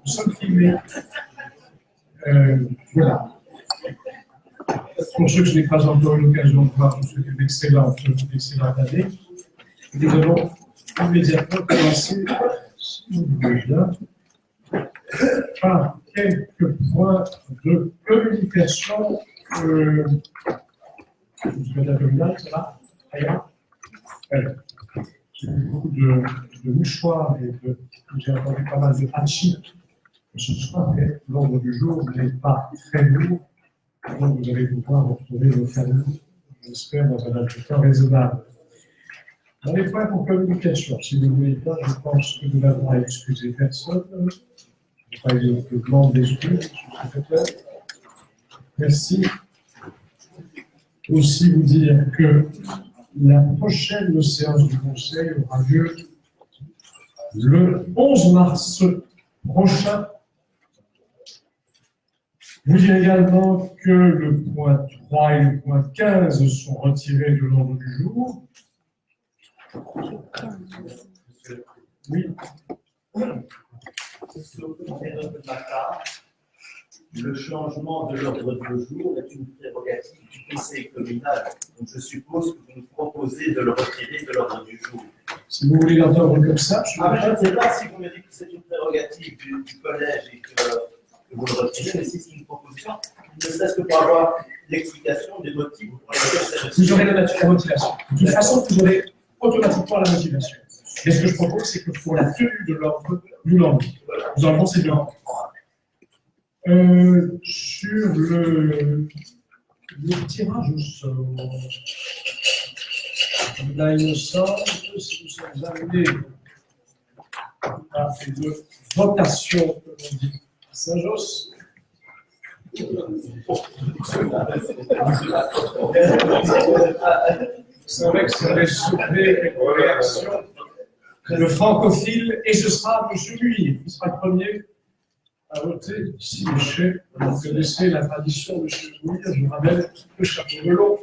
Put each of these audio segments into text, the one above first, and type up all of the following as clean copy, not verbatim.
nous sommes filmés. Voilà. Pour ceux que je n'ai pas encore eu l'occasion de voir, je vous souhaite une excellente année. Nous allons immédiatement commencer, si vous voulez bien, par quelques points de communication. Abdominale, ça va? Rien. J'ai eu beaucoup de mouchoirs et j'ai entendu pas mal de hachis ce soir, mais l'ordre du jour n'est pas très lourd. Donc vous allez pouvoir retrouver vos familles, j'espère, dans un laps de temps raisonnable. Dans les points pour communication, si vous voulez bien, je pense que nous n'avons à excuser personne. Je n'ai pas eu de demande d'excuses, secrétaire. Merci. Aussi vous dire que la prochaine séance du Conseil aura lieu le 11 mars prochain. Vous dire également que le point 3 et le point 15 sont retirés de l'ordre du jour. Oui. Le changement de l'ordre du jour est une prérogative du Conseil communal. Donc je suppose que vous nous proposez de le retirer de l'ordre du jour. Si vous voulez l'entendre comme ça, je ne sais pas si vous me dites que c'est une prérogative du collège et que vous le retirez, mais si c'est une proposition, ne serait-ce que pour avoir l'explication des motifs pour lesquels c'est retiré. Vous aurez la motivation. De toute façon, vous aurez automatiquement la motivation. Et ce que je propose, c'est que pour la tenue de l'ordre, nous l'enlevons. Nous enlevons ces deux ordres. Sur le tirage au sort, là, il me semble que si nous sommes amenés à une votation, comme on dit, à Saint-Josse, c'est vrai que ça va soulever une réaction de francophile, et ce sera M. Muir qui sera le premier à voter si le chef. Vous connaissez la tradition de M. Muir, je rappelle le chapeau melon.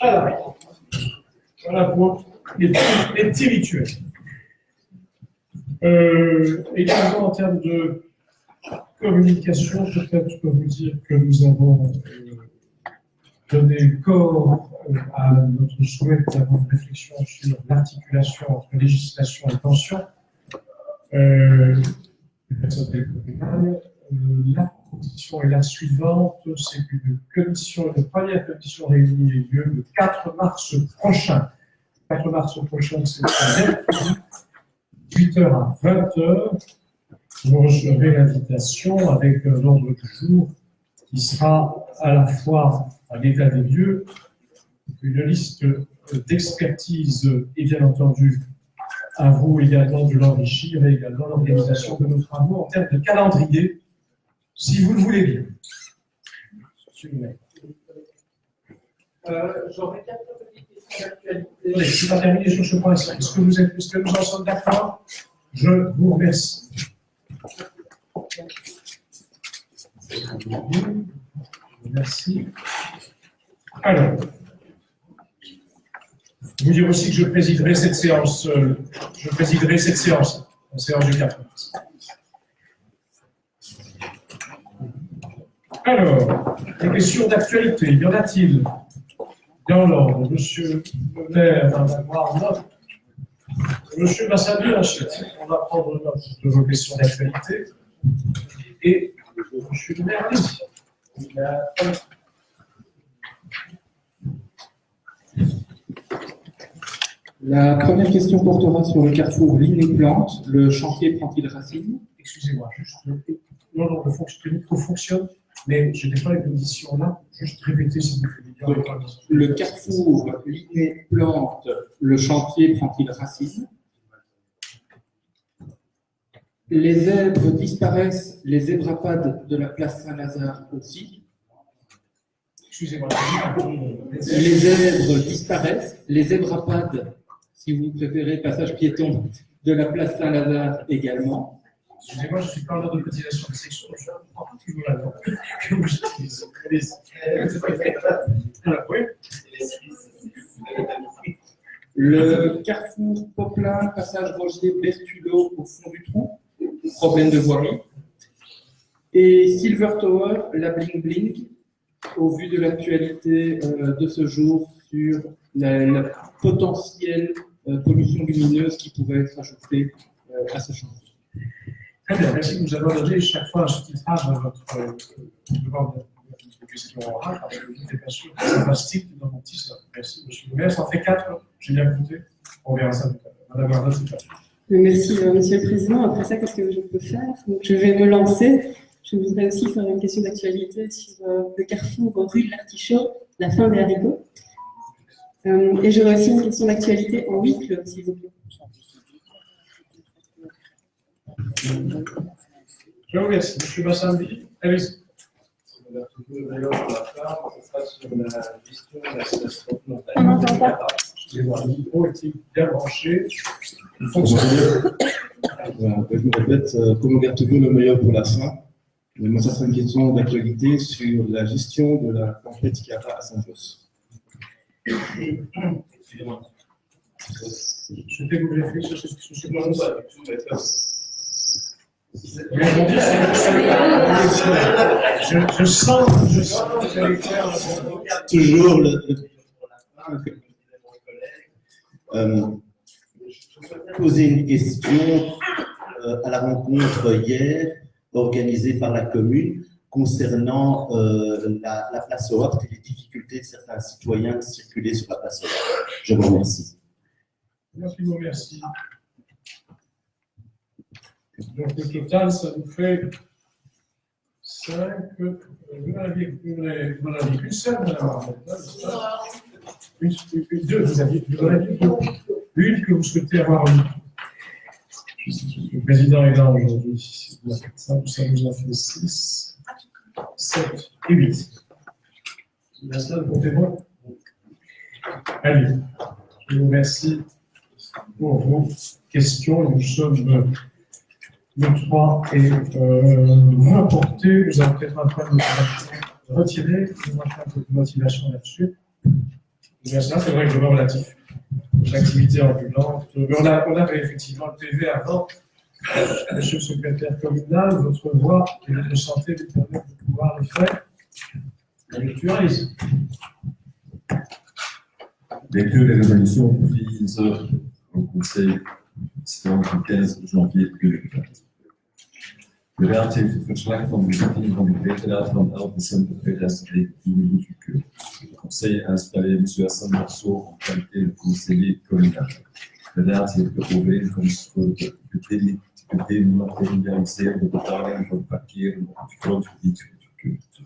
Alors, voilà pour les petits rituels. Également en termes de communication, peut-être je peux vous dire que nous avons donné corps à notre souhait d'avoir une réflexion sur l'articulation entre législation et pension. La proposition est la suivante, c'est qu'une première commission réunie ait lieu le 4 mars prochain. Le 4 mars prochain, c'est un mercredi, 8h à 20h. Vous recevrez l'invitation avec l'ordre du jour qui sera à la fois à l'état des lieux, une liste d'expertise et bien entendu à vous également de l'enrichir et également l'organisation de nos travaux en termes de calendrier, si vous le voulez bien. J'aurais quelques petites questions d'actualité. Je ne suis pas terminé sur ce point-ci. Est-ce que nous en sommes d'accord? Je vous remercie. Merci. Alors, vous dire aussi que je présiderai cette séance. La séance du 4 mars. Alors, les questions d'actualité, y en a-t-il? Dans l'ordre, monsieur le maire va avoir note. Monsieur Massabier, on va prendre note de vos questions d'actualité. Et monsieur le maire, La première question portera sur le carrefour Ligne-et-Plante. Le chantier prend-il racine? Excusez-moi, juste. Non, le micro fonctionne, mais je n'ai pas les conditions là. Juste répéter s'il vous plaît. Le carrefour Ligne-et-Plante, le chantier prend-il racine? Les zèbres disparaissent, les zébrapades de la place Saint-Lazare aussi. Excusez-moi. Les zèbres disparaissent, les zébrapades, si vous préférez, passage piéton de la place Saint-Lazare également. Excusez-moi, je suis pas en ordre de cotisation de section, je comprends pas toujours la langue que vous utilisez. Oui. Le carrefour Poplin, passage Rogier Bertulot au fond du trou, problème de voirie. Et Silver Tower, la bling bling, au vu de l'actualité de ce jour sur la potentielle pollution lumineuse qui pouvait être ajoutée à ce chantier. Très bien, merci. Nous allons donner chaque fois un sous-titrage à votre demande de questions orales, parce que vous êtes bien sûr fantastique dans mon petit sort. Merci, monsieur le maire. Ça en fait 4, j'ai bien compté. On verra ça tout à l'heure. Madame Arnaud, c'est pas. Merci, Monsieur le Président. Après ça, qu'est-ce que je peux faire? Donc, je vais me lancer. Je voudrais aussi faire une question d'actualité sur le carrefour rue de l'Artichaut, la fin des haricots. Et j'aurais aussi une question d'actualité en huis clos, s'il vous plaît. Je vous remercie. Monsieur Bassambi, allez-y. Le meilleur pour la fin, ça sera sur la gestion de la catastrophe On n'entend pas. Excusez-moi, le micro est-il bien branché? Il fonctionne. Je me répète, comme on garde toujours le meilleur pour la fin, mais moi, ça sera une question d'actualité sur la gestion de la tempête Chiara à Saint-Josse. Excusez-moi. Je vais vous réfléchir sur ce Non, point. pas du tout, mais Mais on dit, je sens que vous allez faire Toujours poser une question à la rencontre hier organisée par la commune concernant la place Howard et les difficultés de certains citoyens de circuler sur la place Howard. Je vous remercie. Merci, vous remercie. Donc, au total, ça nous fait 5. Vous n'en aviez qu'une seule, madame Arnaud, deux, vous en aviez deux. Une que vous souhaitez avoir une. Le président est là aujourd'hui. Ça nous a fait 6, 7 et 8. C'est bien ça, le compte est bon? Allez, je vous remercie pour vos questions. Nous sommes le 3 et remporté. Nous avons peut-être un point de retirer. Nous avons un peu de motivation là-dessus. C'est vrai que je vois relatif. L'activité ambulante. On avait effectivement le PV avant. Monsieur le secrétaire communal, votre voix et votre santé vous permet de pouvoir le faire. La lecture, allez-y. Lecture des résolutions prises au Conseil citoyen du 15 janvier 2020. De Raad heeft het verslag van de bezetting van de gemeenteraad van 11 december 2019 goedgekeurd. Het Conseil a installé M. Hassan Marceau en qualité de conseiller communal. De Raad heeft de overeenkomst voor de dématérialiseren de betaling voor parkeren op het grondgebied goedgekeurd.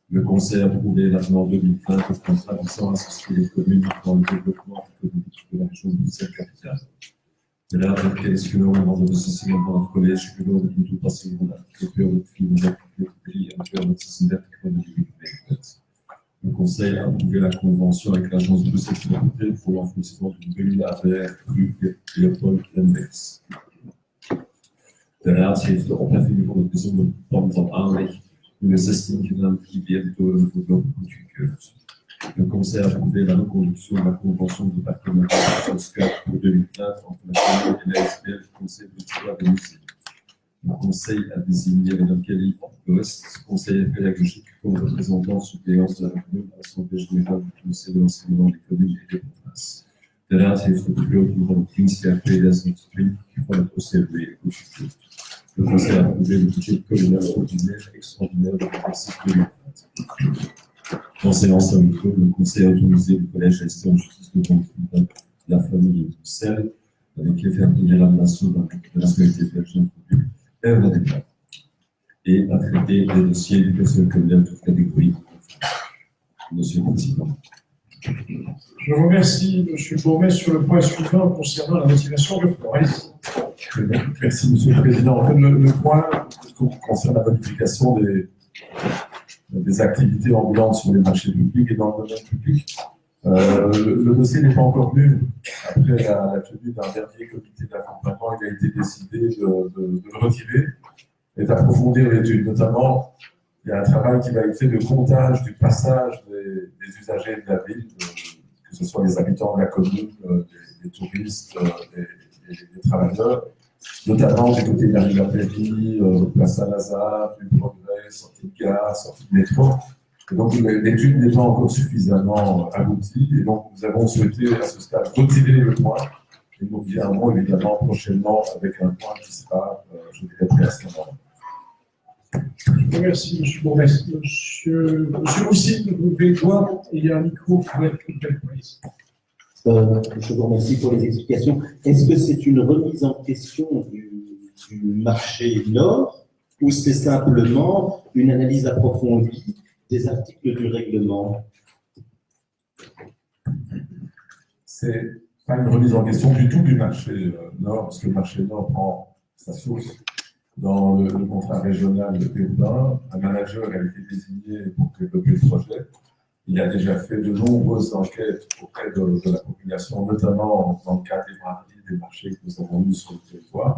Le Conseil a approuvé l'avenant 2020 au contrat visant à associer les communes dans le développement économique de la région Bruxelles-Capitale. De Raad heeft kennis genomen van de beslissingen van het college genomen in toepassing van artikel 234 en 236 van de nieuwe gemeentewet. Le Conseil a approuvé la convention avec l'agence de sécurité pour l'enfouissement d'une grille à verre rue Leopold Lembers. De Raad heeft de opheffing van het bijzonder plan van aanleg in de 16 genaamd IBM-toren voorlopig goedgekeurd. Le Conseil a approuvé la reconduction de la convention de partenariat social pour 2020 entre la commune et l'ASBL du Conseil municipal de Musée. Le Conseil a désigné Mme Kelly Post, conseillère pédagogique, comme représentant suppléant de la commune à l'Assemblée générale du Conseil de l'enseignement des communes et des provinces. De Raad heeft de begroting van het dienstjaar 2020 van het OCLW goedgekeurd. Le Conseil a approuvé le budget communal ordinaire extraordinaire de l'exercice 2020. Dans séance à micro, le Conseil a autorisé le Collège gestion de justice de la famille de Bruxelles, avec les fermiers la nation de la nationalité belge publique, œuvre d'État, et a traité des dossiers du personnel communal de toute catégorie. Monsieur le Président. Je vous remercie, M. Bourmet, sur le point suivant concernant la motivation de plan. Merci, Monsieur le Président. En fait, le point concerne la modification des activités ambulantes sur les marchés publics et dans le domaine public. Le dossier n'est pas encore venu. Après la tenue d'un dernier comité d'accompagnement, il a été décidé de le retirer et d'approfondir l'étude. Notamment, il y a un travail qui va être fait de comptage du passage des usagers de la ville, que ce soit les habitants de la commune, les touristes, les travailleurs, notamment du côté de la rue Lapéry, Place Saint-Lazare, du Progrès, tramway, sortie de gare, sortie de métro. Et donc l'étude n'est pas encore suffisamment aboutie. Et donc nous avons souhaité à ce stade retirer le point. Et nous reviendrons évidemment prochainement avec un point qui sera, je dirais, très à ce moment-là. Merci, M. Bourmès. Monsieur aussi, vous levez le doigt, et il y a un micro pour être complet. Je vous remercie pour les explications. Est-ce que c'est une remise en question du marché Nord ou c'est simplement une analyse approfondie des articles du règlement? C'est pas une remise en question du tout du marché Nord, parce que le marché Nord prend sa source dans le contrat régional de P20. Un manager a été désigné pour développer le projet. Il a déjà fait de nombreuses enquêtes auprès de la population, notamment dans le cadre des marchés que nous avons eus sur le territoire,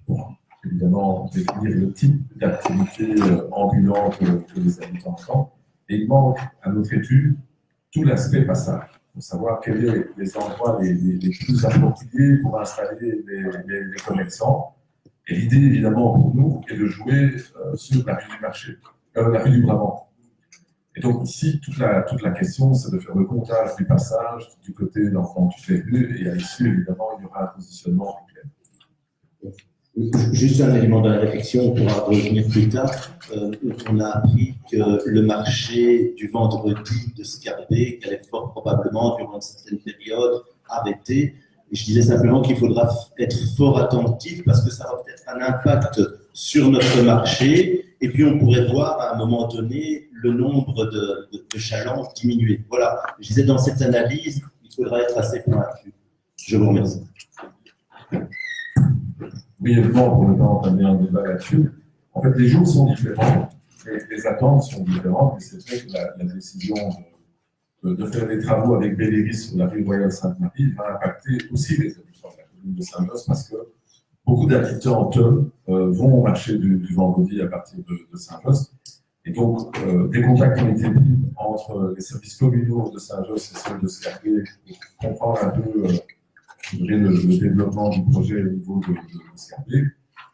pour évidemment définir le type d'activité ambulante que les habitants font. Et il manque à notre étude tout l'aspect passage, pour savoir quels sont les endroits les plus appropriés pour installer les commerçants. Et l'idée, évidemment, pour nous, est de jouer sur la rue du marché, la rue du Brabant. Et donc ici, toute la question, c'est de faire le comptage du passage du côté d'enfants du rue, et à l'issue, évidemment, il y aura un positionnement clair. Juste un élément de la réflexion, on pourra revenir plus tard. On a appris que le marché du vendredi de Scarbeck allait fort probablement, durant une certaine période, arrêter. Et je disais simplement qu'il faudra être fort attentif parce que ça aura peut-être un impact sur notre marché. Et puis, on pourrait voir à un moment donné le nombre de chalands diminuer. Voilà. Je disais, dans cette analyse, il faudra être assez pointu. Je vous remercie. Brièvement, pour ne pas entamer un débat là-dessus, en fait, les jours sont différents, les attentes sont différentes, et c'est vrai que la décision de faire des travaux avec Béléris sur la rue Royale Sainte-Marie va impacter aussi les habitants de la commune de Saint-Josse, parce que beaucoup d'habitants vont au marché du vendredi à partir de Saint-Josse. Et donc, des contacts ont été pris entre les services communaux de Saint-Josse et ceux de Scarbeck pour comprendre un peu le développement du projet au niveau de Scarbeck.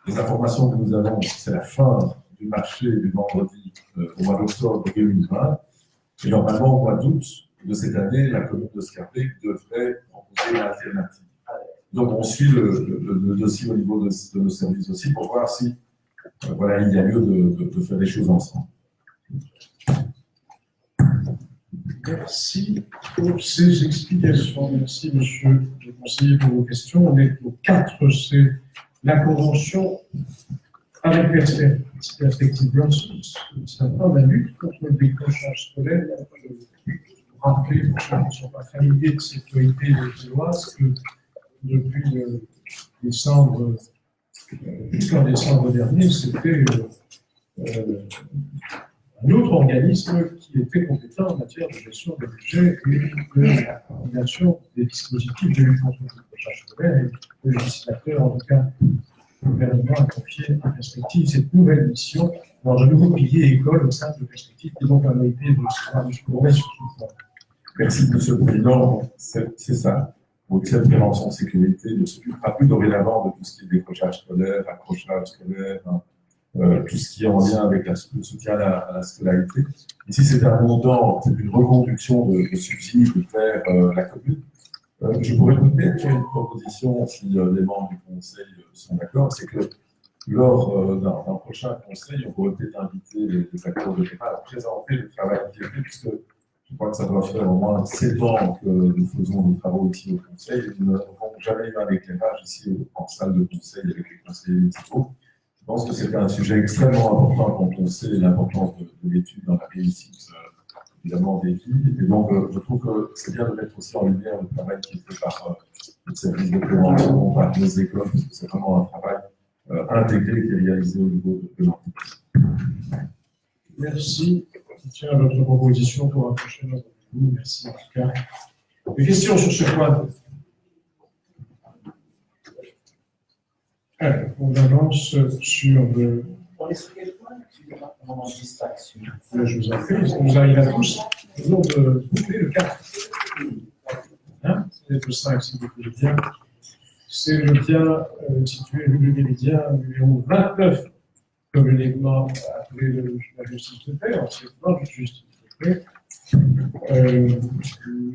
Les informations que nous avons, c'est la fin du marché du vendredi au mois d'octobre 2020. Et normalement, au mois d'août de cette année, la commune de Scarbeck devrait proposer une alternative. Donc, on suit le dossier au niveau de nos services aussi pour voir si voilà, il y a lieu de faire des choses ensemble. Merci pour ces explications. Merci, monsieur le conseiller, pour vos questions. On est au 4, c'est la convention avec perspective c'est un peu la lutte contre le décrochage scolaire. Je vais rappeler, pour ceux qui ne sont pas familiers de cette autorité lilloise, que depuis décembre, jusqu'en décembre dernier, c'était un autre organisme qui était compétent en matière de gestion des budgets et de la coordination des dispositifs de lutte contre le décrochage scolaire. Et le législateur, en tout cas, le gouvernement a confié à Perspective cette nouvelle mission dans un nouveau pilier école au sein de Perspective, qui donc a été de ce progrès sur tout le point. Merci, Monsieur le Président. C'est ça. Au club de prévention sécurité ne s'occupera plus dorénavant de tout ce qui est décrochage scolaire, accrochage scolaire, tout ce qui est en lien avec le soutien à la scolarité. Ici, c'est un montant, c'est une reconduction de subsides vers la commune. Je pourrais vous mettre une proposition, si les membres du Conseil sont d'accord, c'est que lors d'un prochain Conseil, on pourrait peut-être inviter les acteurs de terrain à présenter le travail qui est fait, puisque je crois que ça doit faire au moins 7 ans que nous faisons des travaux ici au Conseil, et nous n'avons jamais eu un éclairage ici en salle de Conseil avec les conseillers municipaux. Je pense que c'est un sujet extrêmement important quand on sait l'importance de l'étude dans la réussite, évidemment, des filles. Et donc, je trouve que c'est bien de mettre aussi en lumière le travail qui est fait par le service de prévention, par les écoles, parce que c'est vraiment un travail intégré qui est réalisé au niveau de l'entreprise. Merci. Je tiens à votre proposition pour un prochain rendez-vous. Merci en tout cas. Des questions sur ce point? Alors, on avance sur le. On est sur quel point? En distraction. Je vous en prie, ça nous arrive à tous. Nous allons de couper le 4. Hein, c'est le 5, si vous voulez bien. C'est le bien situé rue du Méridien, numéro 29, communément appelé la justice de paix, anciennement la justice de paix.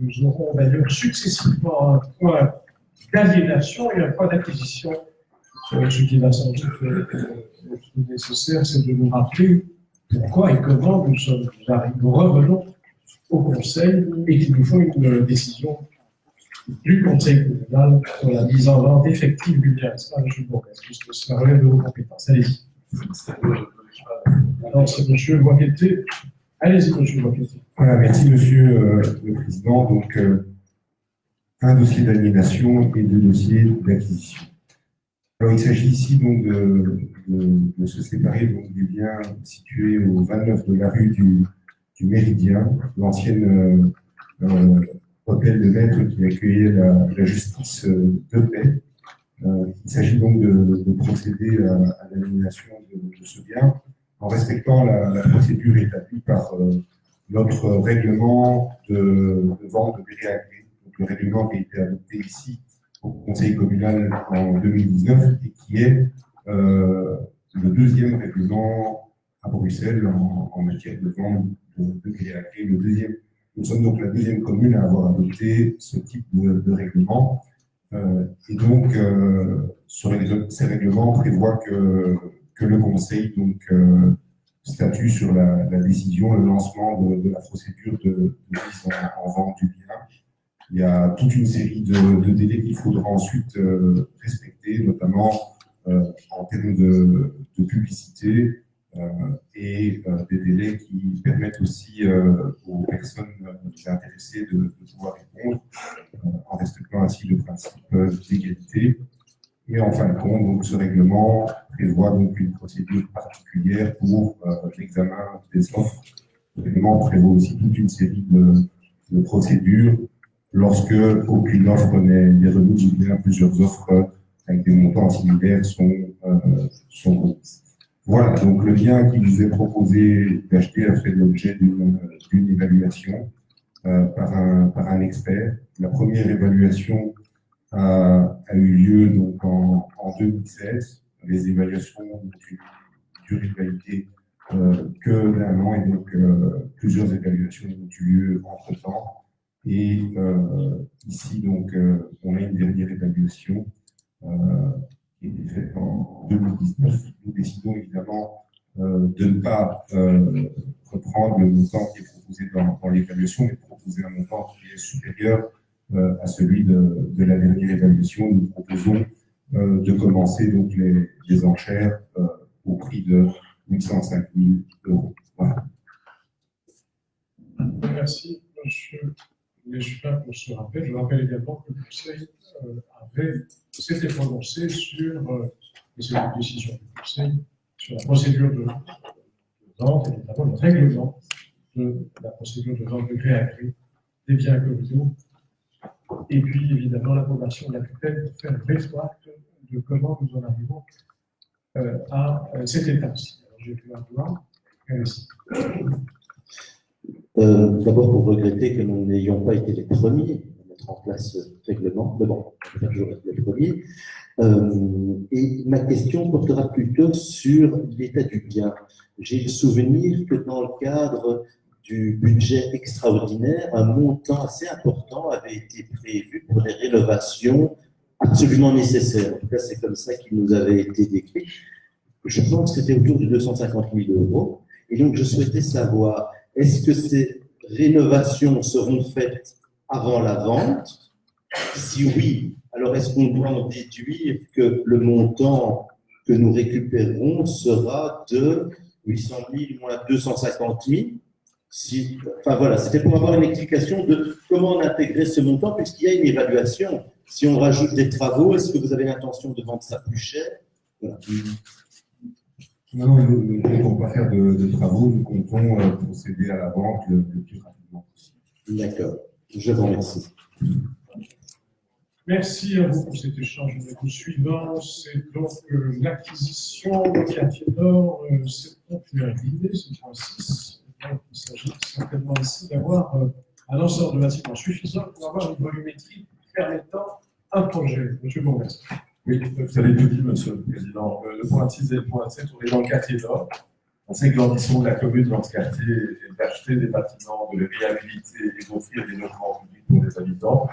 Nous aurons d'ailleurs successivement un point d'aliénation et un point d'acquisition. Ce qui va sans doute être nécessaire, c'est de nous rappeler pourquoi et comment nous revenons au Conseil et qu'il nous faut une décision du Conseil communal sur la mise en vente effective du bien. C'est pas M. Bourges, puisque ça relève de vos compétences. Allez-y. Alors, c'est M. Boisqueté. Allez-y, M. Boisqueté. Voilà, merci Monsieur le Président. Donc, un dossier d'aliénation et deux dossiers d'acquisition. Alors, il s'agit ici donc de se séparer donc, des biens situés au 29 de la rue du Méridien, l'ancienne hôtel de maître qui accueillait la justice de paix. Il s'agit donc de procéder à l'aliénation de ce bien en respectant la procédure établie par notre règlement de vente de gré à gré. Donc, le règlement qui a été adopté ici au Conseil communal en 2019 et qui est le deuxième règlement à Bruxelles en matière de vente de gré à gré. Nous sommes donc la deuxième commune à avoir adopté ce type de règlement. Et donc, ces règlements prévoient que le Conseil statue sur la décision, le lancement de la procédure de mise en vente du bien. Il y a toute une série de délais qu'il faudra ensuite respecter, notamment en termes de publicité et des délais qui permettent aussi aux personnes intéressées de pouvoir répondre en respectant ainsi le principe d'égalité. Et en fin de compte, donc, ce règlement prévoit donc une procédure particulière pour l'examen des offres. Le règlement prévoit aussi toute une série de procédures lorsque aucune offre n'est remise ou bien plusieurs offres avec des montants similaires sont remises. Voilà, donc le bien qui vous est proposé d'acheter a fait l'objet d'une évaluation par un expert. La première évaluation a eu lieu donc en 2016. Les évaluations ont une durée de validité que d'un an et donc plusieurs évaluations ont eu lieu entre-temps. Et ici, donc, on a une dernière évaluation qui a été faite en 2019. Nous décidons évidemment de ne pas reprendre le montant qui est proposé dans l'évaluation, mais de proposer un montant qui est supérieur à celui de la dernière évaluation. Nous proposons de commencer donc les enchères au prix de 805 000 €. Voilà. Merci, M. Léchevin, pour ce rappel. Je rappelle également que le Conseil s'était prononcé sur, et c'est une décision du Conseil, sur la procédure de vente, et notamment le règlement de la procédure de vente de gré à gré des biens communaux. Et puis, évidemment, l'approbation de la tutelle pour faire un bref acte de comment nous en arrivons à cette étape-ci. Alors, j'ai pu avoir. D'abord, pour regretter que nous n'ayons pas été les premiers à mettre en place ce règlement. Mais bon, on va toujours être les premiers. Et ma question portera plutôt sur l'état du bien. J'ai le souvenir que dans le cadre du budget extraordinaire, un montant assez important avait été prévu pour les rénovations absolument nécessaires. En tout cas, c'est comme ça qu'il nous avait été décrit. Je pense que c'était autour de 250 000 €. Et donc, je souhaitais savoir, est-ce que ces rénovations seront faites avant la vente? Si oui, alors est-ce qu'on doit en déduire que le montant que nous récupérerons sera de 800 000 moins 250 000? Enfin voilà, c'était pour avoir une explication de comment on intégrait ce montant, puisqu'il y a une évaluation. Si on rajoute des travaux, est-ce que vous avez l'intention de vendre ça plus cher? Voilà. Non, nous ne comptons pas faire de travaux, nous comptons procéder à la vente le plus rapidement possible. D'accord, je vous remercie. Merci à vous pour cet échange. Le suivant, c'est donc l'acquisition du quartier nord, septentrion, c'est point 6. Il s'agit certainement ici d'avoir un ensemble de bâtiments suffisant pour avoir une volumétrie permettant un projet. Monsieur Bourges. Oui, vous avez tout dit, Monsieur le Président. Le point 6 et le point 7, on est dans le quartier nord. On sait que l'ambition de la commune dans ce quartier est d'acheter des bâtiments, de les réhabiliter et d'offrir des logements publics pour les habitants.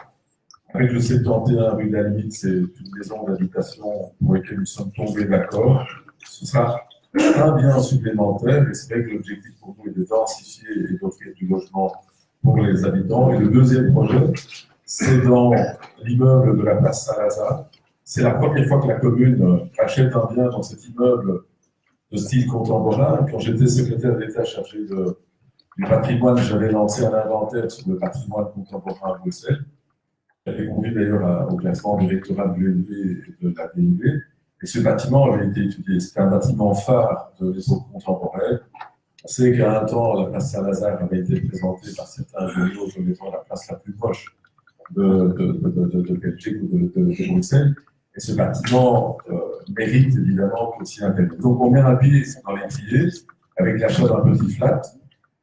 Avec le 71 rue de la Limite, c'est une maison d'habitation pour laquelle nous sommes tombés d'accord. Ce sera un bien supplémentaire et c'est vrai que l'objectif pour nous est de densifier et d'offrir du logement pour les habitants. Et le deuxième projet, c'est dans l'immeuble de la place Saint-Lazare. C'est la première fois que la commune achète un bien dans cet immeuble de style contemporain. Quand j'étais secrétaire d'État chargé du patrimoine, j'avais lancé un inventaire sur le patrimoine contemporain à Bruxelles. J'avais conduit d'ailleurs au classement du rectorat de l'ULB et de la DUB. Et ce bâtiment avait été étudié. C'était un bâtiment phare de l'époque contemporaine. On sait qu'à un temps, la place Saint-Lazare avait été présentée par certains journaux comme étant la place la plus proche de Belgique ou de Bruxelles. Et ce bâtiment mérite évidemment aussi un tel. Donc on met un pied dans l'étrier avec l'achat d'un petit flat,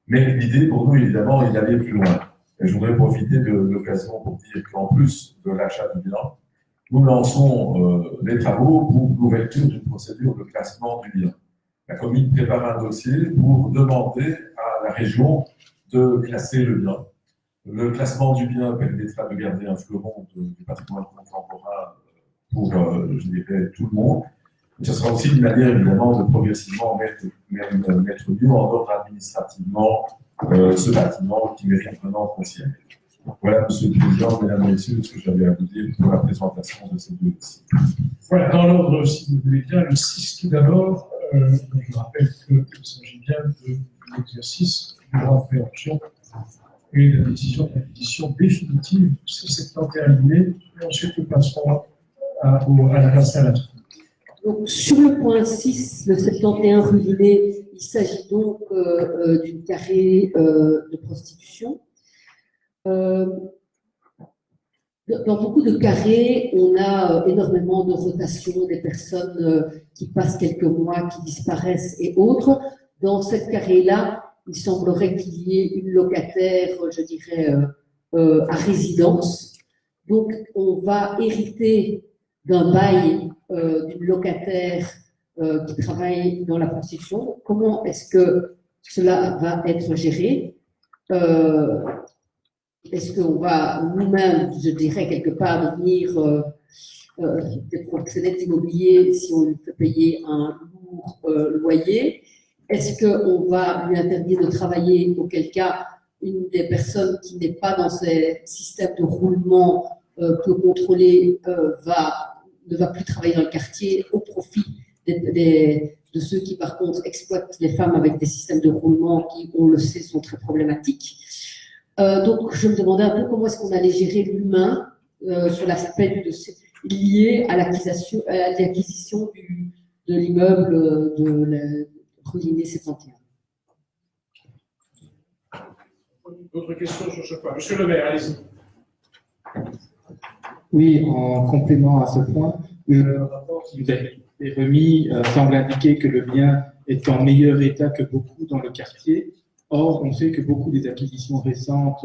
mais l'idée pour nous évidemment est d'aller plus loin. Et je voudrais profiter de l'occasion pour dire qu'en plus de l'achat du bien, nous lançons les travaux pour l'ouverture d'une procédure de classement du bien. La commune prépare un dossier pour demander à la région de classer le bien. Le classement du bien permettra de garder un fleuron du patrimoine contemporain pour, je dirais, tout le monde. Ce sera aussi une manière, évidemment, de progressivement mettre mieux en ordre administrativement ce bâtiment qui mérite vraiment qu'on s'y aille. Voilà, Monsieur le Président, Mesdames et Messieurs, ce que j'avais à vous dire pour la présentation de ces deux dossiers. Voilà, dans l'ordre, si vous voulez bien, le 6 tout d'abord. Je rappelle qu'il s'agit bien de l'exercice du droit de préemption et de la décision d'acquisition définitive de ces 71 lignées. Et ensuite, nous passerons à la place à la. Donc, sur le point 6, le 71 rue Villet, il s'agit donc d'une carré de prostitution. Dans beaucoup de carrés, on a énormément de rotation des personnes qui passent quelques mois, qui disparaissent et autres. Dans cette carré-là, il semblerait qu'il y ait une locataire, je dirais, à résidence. Donc, on va hériter d'un bail d'une locataire qui travaille dans la prostitution. Comment est-ce que cela va être géré? Est-ce qu'on va nous-mêmes, je dirais, quelque part, devenir des proxénètes immobiliers si on lui fait payer un lourd loyer? Est-ce qu'on va lui interdire de travailler, auquel cas une des personnes qui n'est pas dans ces systèmes de roulement peu contrôlés ne va plus travailler dans le quartier au profit de ceux qui, par contre, exploitent les femmes avec des systèmes de roulement qui, on le sait, sont très problématiques. Donc, je me demandais un peu comment est-ce qu'on allait gérer l'humain sur l'aspect lié à l'acquisition de l'immeuble de la rue Linné 71. D'autres questions sur ce point? Monsieur le maire, allez-y. Oui, en complément à ce point, le rapport qui nous a été remis semble indiquer que le bien est en meilleur état que beaucoup dans le quartier. Or, on sait que beaucoup des acquisitions récentes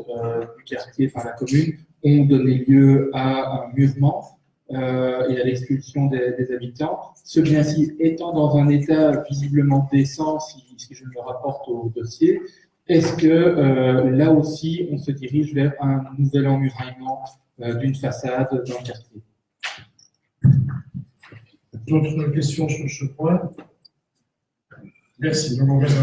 du quartier par la commune ont donné lieu à un murement et à l'expulsion des habitants. Ce bien-ci étant dans un état visiblement décent, si je me rapporte au dossier, est-ce que là aussi, on se dirige vers un nouvel emmuraillement d'une façade dans le quartier? D'autres questions sur ce point? Merci, je vous remercie.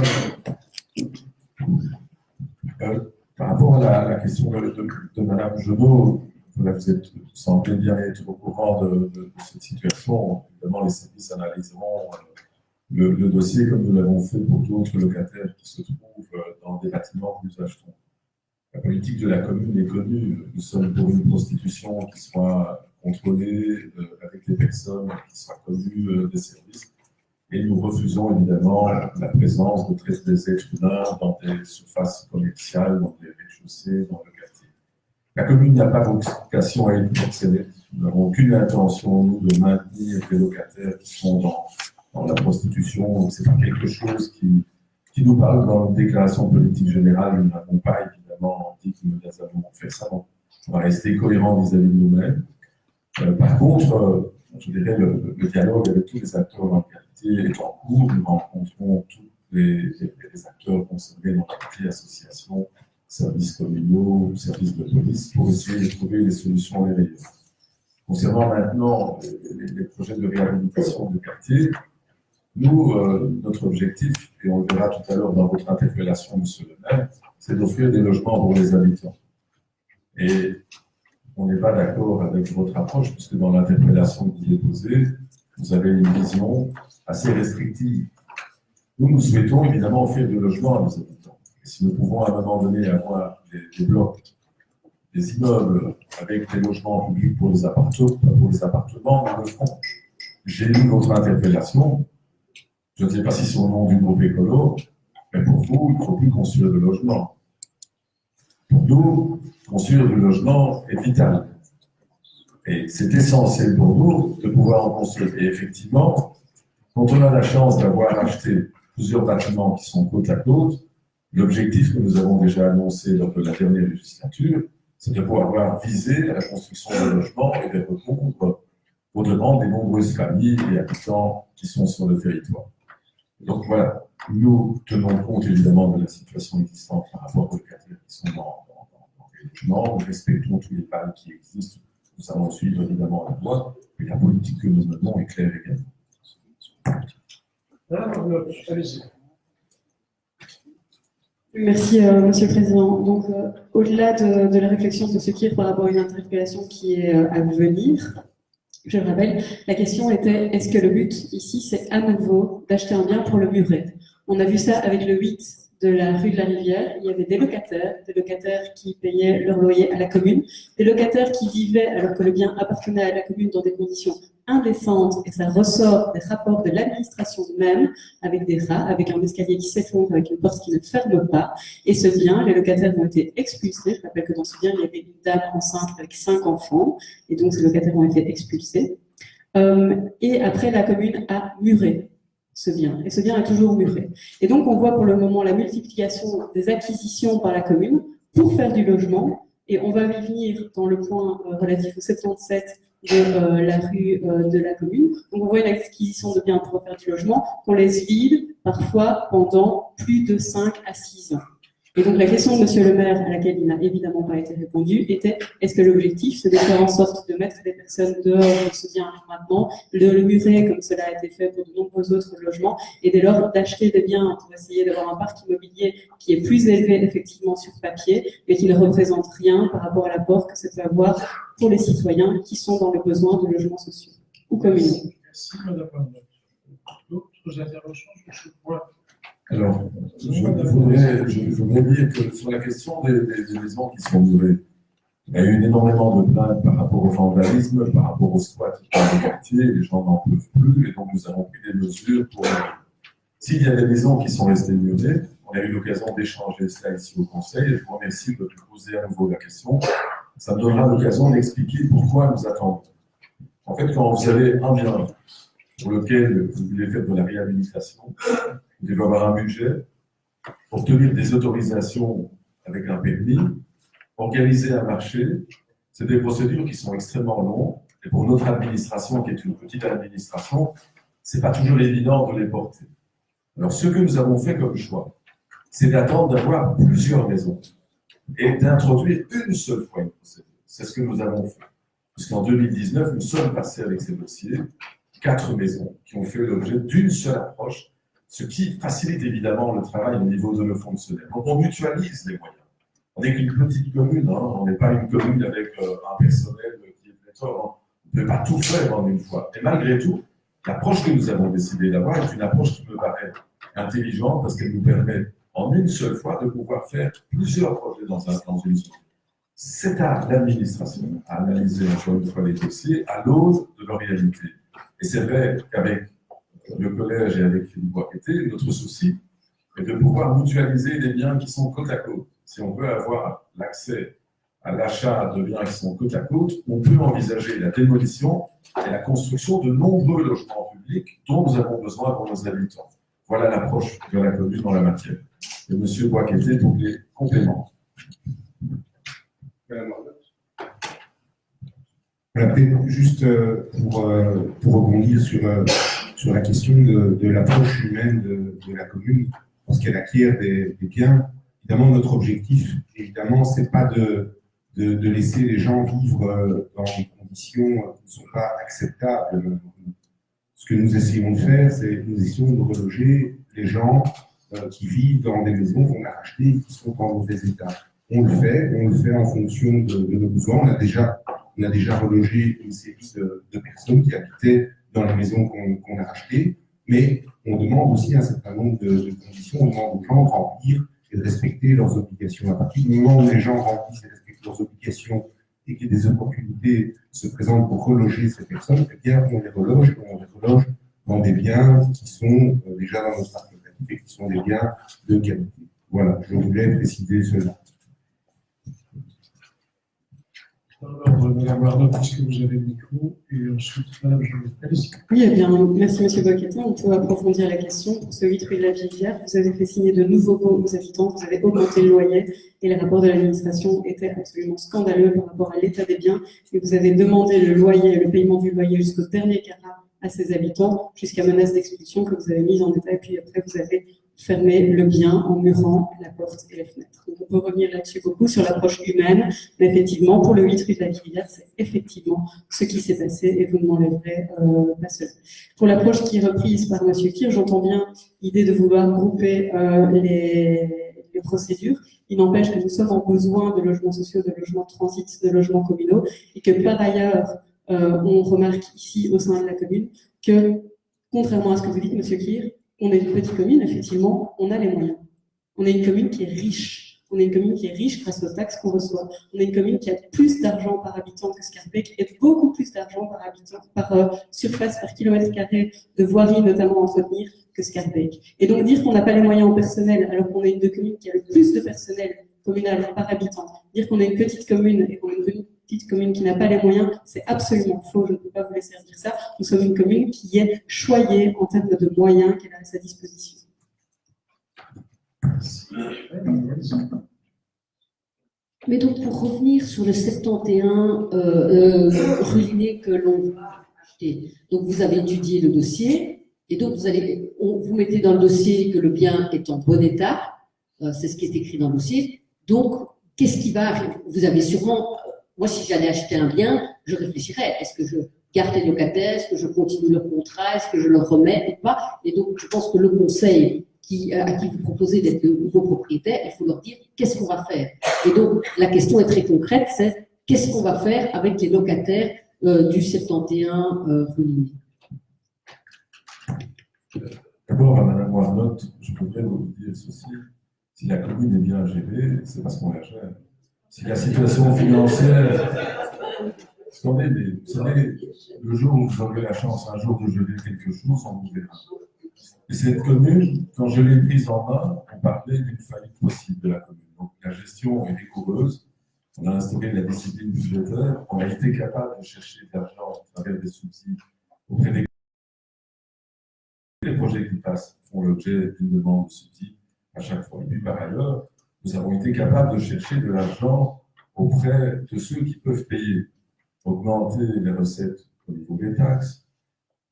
Par rapport à la question de Mme Genot, vous semblez bien être au courant de cette situation. Évidemment, les services analyseront le dossier comme nous l'avons fait pour d'autres locataires qui se trouvent dans des bâtiments que nous achetons. La politique de la commune est connue. Nous sommes pour une prostitution qui soit contrôlée avec les personnes qui soient connues des services. Et nous refusons évidemment la présence des êtres humains dans des surfaces commerciales, dans des rez-de-chaussée, dans le quartier. La commune n'a pas vocation à être proxénète. Nous n'avons aucune intention, nous, de maintenir les locataires qui sont dans la prostitution. Ce n'est pas quelque chose qui nous parle dans une déclaration politique générale. Nous n'avons pas évidemment dit que nous allons faire ça. On va rester cohérents vis-à-vis de nous-mêmes. Par contre, je dirais, le dialogue avec tous les acteurs dans le quartier est en cours. Nous rencontrons tous les acteurs concernés dans le quartier, associations, services communaux, services de police, pour essayer de trouver les solutions les meilleures. Concernant maintenant les projets de réhabilitation du quartier, nous, notre objectif, et on le verra tout à l'heure dans votre interpellation, monsieur le maire, c'est d'offrir des logements pour les habitants. Et on n'est pas d'accord avec votre approche, puisque dans l'interpellation que vous déposez, vous avez une vision assez restrictive. Nous souhaitons évidemment offrir des logements à nos habitants. Et si nous pouvons à un moment donné avoir des blocs, des immeubles avec des logements publics pour les appartements, nous le ferons. J'ai lu votre interpellation. Je ne sais pas si c'est au nom du groupe écolo, mais pour vous, il ne faut plus construire de logements. Pour nous, construire du logement est vital. Et c'est essentiel pour nous de pouvoir en construire. Et effectivement, quand on a la chance d'avoir acheté plusieurs bâtiments qui sont côte à côte, l'objectif que nous avons déjà annoncé lors de la dernière législature, c'est de pouvoir viser la construction de logements et de répondre aux demandes des nombreuses familles et habitants qui sont sur le territoire. Donc voilà, nous tenons compte évidemment de la situation existante par rapport aux locataires qui sont dans les logements, nous respectons tous les plans qui existent, nous allons suivre évidemment la loi, et la politique que nous menons est claire également. Allez-y. Merci, Monsieur le Président. Donc, au-delà de la réflexion de ce qui est par rapport à une interpellation qui est à venir, je le rappelle, la question était, est-ce que le but ici, c'est à nouveau d'acheter un bien pour le murer? On a vu ça avec le 8 de la rue de la Rivière. Il y avait des locataires qui payaient leur loyer à la commune, des locataires qui vivaient alors que le bien appartenait à la commune dans des conditions indécentes, et ça ressort des rapports de l'administration même, avec des rats, avec un escalier qui s'effondre, avec une porte qui ne ferme pas. Et ce bien, les locataires ont été expulsés. Je rappelle que dans ce bien, il y avait une dame enceinte avec 5 enfants, et donc ces locataires ont été expulsés. Et après, la commune a muré ce bien, et ce bien est toujours muré. Et donc, on voit pour le moment la multiplication des acquisitions par la commune pour faire du logement, et on va y venir dans le point relatif au 77 de la rue de la commune. Donc, on voit une acquisition de biens pour faire du logement qu'on laisse vide, parfois pendant plus de 5 à 6 ans. Et donc, la question de Monsieur le maire, à laquelle il n'a évidemment pas été répondu, était est-ce que l'objectif, c'est de faire en sorte de mettre des personnes dehors de ce bien maintenant, de le murer comme cela a été fait pour de nombreux autres logements, et dès lors d'acheter des biens pour essayer d'avoir un parc immobilier qui est plus élevé effectivement sur papier, mais qui ne représente rien par rapport à l'apport que ça peut avoir pour les citoyens qui sont dans le besoin de logements sociaux ou communaux. Merci, Madame Arnaud. D'autres interventions sur ce point? Alors, je voudrais dire que sur la question des maisons qui sont murées, il y a eu énormément de plaintes par rapport au vandalisme, par rapport au squat dans les quartiers, les gens n'en peuvent plus, et donc nous avons pris des mesures pour... S'il y a des maisons qui sont restées murées, on a eu l'occasion d'échanger cela ici au Conseil, et je vous remercie de poser à nouveau la question. Ça me donnera l'occasion d'expliquer pourquoi nous attendons. En fait, quand vous avez un bien pour lequel vous voulez faire de la réhabilitation, vous devez avoir un budget, obtenir des autorisations avec un permis, organiser un marché. C'est des procédures qui sont extrêmement longues. Et pour notre administration, qui est une petite administration, ce n'est pas toujours évident de les porter. Alors, ce que nous avons fait comme choix, c'est d'attendre d'avoir plusieurs maisons et d'introduire une seule fois une procédure. C'est ce que nous avons fait. Puisqu'en 2019, nous sommes passés avec ces dossiers 4 maisons qui ont fait l'objet d'une seule approche, ce qui facilite évidemment le travail au niveau de nos fonctionnaires. Donc on mutualise les moyens. On n'est qu'une petite commune, hein. On n'est pas une commune avec un personnel qui est pléthore. On ne peut pas tout faire en une fois. Et malgré tout, l'approche que nous avons décidé d'avoir est une approche qui me paraît intelligente parce qu'elle nous permet en une seule fois de pouvoir faire plusieurs projets dans une zone. C'est à l'administration à analyser encore une fois les dossiers à l'aune de leur réalité. Et c'est vrai qu'avec le collège et avec Philippe Bois-Pété, notre souci est de pouvoir mutualiser des biens qui sont côte à côte. Si on veut avoir l'accès à l'achat de biens qui sont côte à côte, on peut envisager la démolition et la construction de nombreux logements publics dont nous avons besoin pour nos habitants. Voilà l'approche de la commune dans la matière. Et M. Bois-Pété pour les compléments. Voilà, peut-être juste pour rebondir sur la question de l'approche humaine de la commune lorsqu'elle acquiert des biens. Évidemment, notre objectif, évidemment, c'est pas de laisser les gens vivre dans des conditions qui ne sont pas acceptables. Ce que nous essayons de faire, c'est nous essayons de reloger les gens qui vivent dans des maisons qu'on a achetées et qui sont en mauvais état. On le fait en fonction de nos besoins. On a déjà relogé une série de personnes qui habitaient dans les maisons qu'on a achetées, mais on demande aussi un certain nombre de conditions. On demande aux gens de remplir et de respecter leurs obligations. À partir du moment où les gens remplissent et respectent leurs obligations et que des opportunités se présentent pour reloger ces personnes, eh bien, on les reloge dans des biens qui sont déjà dans notre parc locatif et qui sont des biens de qualité. Voilà, je voulais préciser cela. Alors, Madame Arnaud, puisque vous avez le micro, et ensuite, Madame Allez-y. Oui, eh bien, merci Monsieur Boquetin. On peut approfondir la question. Pour ce 8 rue de la Vivière, vous avez fait signer de nouveaux baux aux habitants, vous avez augmenté le loyer, et le rapport de l'administration était absolument scandaleux par rapport à l'état des biens, et vous avez demandé le loyer, le paiement du loyer jusqu'au dernier carat à ses habitants, jusqu'à menace d'expulsion que vous avez mise en détail, puis après vous avez fermé le bien en murant la porte et les fenêtres. Donc on peut revenir là-dessus beaucoup sur l'approche humaine, mais effectivement, pour le 8 rue de la Vivière, c'est effectivement ce qui s'est passé et vous ne m'enlèverez pas cela. Pour l'approche qui est reprise par M. Kirch, j'entends bien l'idée de vouloir grouper les procédures. Il n'empêche que nous sommes en besoin de logements sociaux, de logements de transit, de logements communaux, et que par ailleurs, on remarque ici au sein de la commune que, contrairement à ce que vous dites, M. Kirch, on est une petite commune, effectivement, on a les moyens. On est une commune qui est riche. On est une commune qui est riche grâce aux taxes qu'on reçoit. On est une commune qui a plus d'argent par habitant que Schaerbeek et beaucoup plus d'argent par habitant, par surface, par kilomètre carré de voirie, notamment à entretenir, que Schaerbeek. Et donc dire qu'on n'a pas les moyens en personnel, alors qu'on est une des communes qui a le plus de personnel communal par habitant, dire qu'on est une petite commune et qu'on est une petite commune qui n'a pas les moyens, c'est absolument faux, je ne peux pas vous laisser dire ça. Nous sommes une commune qui est choyée en termes de moyens qu'elle a à sa disposition. Mais donc, pour revenir sur le 71 rue Linné que l'on va acheter, donc vous avez étudié le dossier, et donc vous mettez dans le dossier que le bien est en bon état, c'est ce qui est écrit dans le dossier, donc qu'est-ce qui va arriver? Vous avez sûrement, moi si j'allais acheter un bien, je réfléchirais, est-ce que je garde les locataires, est-ce que je continue leur contrat, est-ce que je leur remets ou pas? Et donc je pense que le conseil à qui vous proposez d'être de nouveaux propriétaires, il faut leur dire qu'est-ce qu'on va faire. Et donc, la question est très concrète, c'est qu'est-ce qu'on va faire avec les locataires du 71 rue Linné. D'abord, à Madame Warnotte, je voudrais vous dire ceci. Si la commune est bien gérée, c'est parce qu'on la gère. Si la situation financière... Attendez, vous savez, le jour où vous aurez la chance un jour de geler quelque chose, on vous verra. Et cette commune, quand je l'ai prise en main, on parlait d'une faillite possible de la commune. Donc la gestion est rigoureuse, on a instauré la discipline budgétaire, on a été capable de chercher de l'argent à travers des subsides auprès des... Les projets qui passent font l'objet d'une demande de subsides à chaque fois. Et puis par ailleurs, nous avons été capables de chercher de l'argent auprès de ceux qui peuvent payer, augmenter les recettes au niveau des taxes,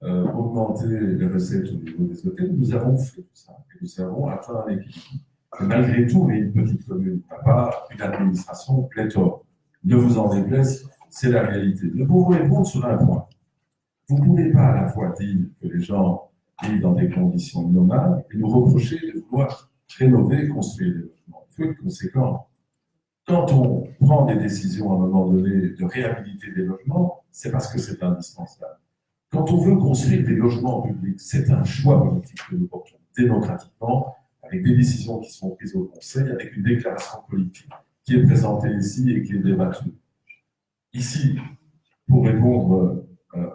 augmenter les recettes au niveau des hôtels. Nous avons fait tout ça et nous avons atteint un équilibre. Et malgré tout, on est une petite commune, on n'a pas une administration pléthore. Ne vous en déplaise, c'est la réalité. Mais pour vous répondre sur un point, vous ne pouvez pas à la fois dire que les gens vivent dans des conditions innommables et nous reprocher de vouloir rénover et construire des logements. Il faut être conséquent. Quand on prend des décisions à un moment donné de réhabiliter des logements, c'est parce que c'est indispensable. Quand on veut construire des logements publics, c'est un choix politique que nous portons démocratiquement, avec des décisions qui sont prises au Conseil, avec une déclaration politique qui est présentée ici et qui est débattue. Ici, pour répondre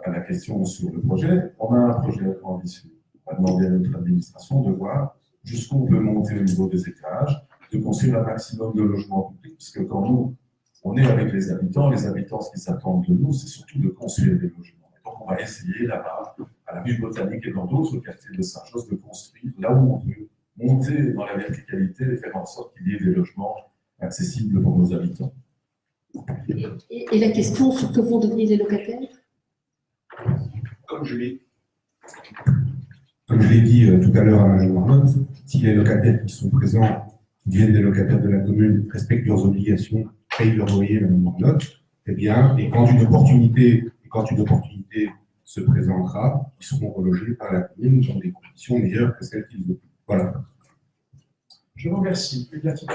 à la question sur le projet, on a un projet ambitieux. On va demander à notre administration de voir jusqu'où on peut monter au niveau des étages, de construire un maximum de logements publics, parce que quand nous, on est avec les habitants, ce qu'ils attendent de nous, c'est surtout de construire des logements. Donc, on va essayer là-bas, à la rue Botanique et dans d'autres quartiers de Saint-Josse, de construire là où on peut, monter dans la verticalité et faire en sorte qu'il y ait des logements accessibles pour nos habitants. Et la question sur que vont devenir les locataires? Comme je l'ai dit tout à l'heure à Madame Marmotte, si les locataires qui sont présents, qui deviennent des locataires de la commune, respectent leurs obligations, payent leur loyer, Madame Marmotte, eh bien, et quand une opportunité se présentera, ils seront relogés par la commune dans des conditions meilleures que celles qu'ils occupent. Voilà. Je vous remercie. Une attitude